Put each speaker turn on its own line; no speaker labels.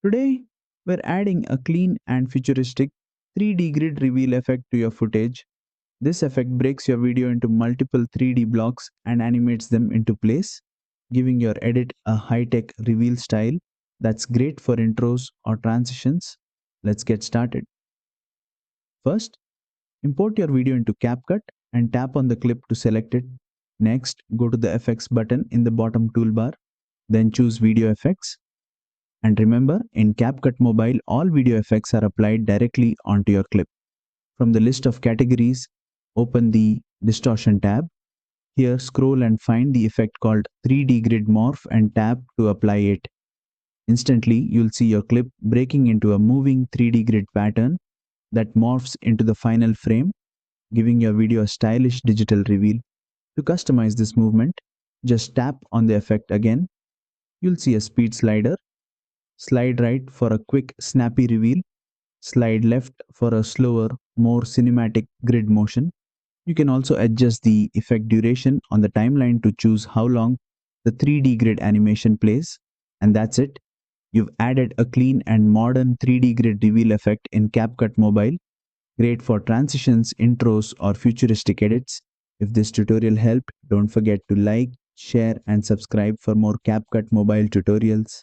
Today, we're adding a clean and futuristic 3D grid reveal effect to your footage. This effect breaks your video into multiple 3D blocks and animates them into place, giving your edit a high-tech reveal style that's great for intros or transitions. Let's get started. First, import your video into CapCut and tap on the clip to select it. Next, go to the Effects button in the bottom toolbar, then choose Video Effects. And remember, in CapCut Mobile, all video effects are applied directly onto your clip. From the list of categories, open the Distortion tab. Here, scroll and find the effect called 3D Grid Morph and tap to apply it. Instantly, you'll see your clip breaking into a moving 3D grid pattern that morphs into the final frame, giving your video a stylish digital reveal. To customize this movement, just tap on the effect again. You'll see a speed slider. Slide right for a quick, snappy reveal. Slide left for a slower, more cinematic grid motion. You can also adjust the effect duration on the timeline to choose how long the 3D grid animation plays. And that's it. You've added a clean and modern 3D grid reveal effect in CapCut Mobile. Great for transitions, intros, or futuristic edits. If this tutorial helped, don't forget to like, share, and subscribe for more CapCut Mobile tutorials.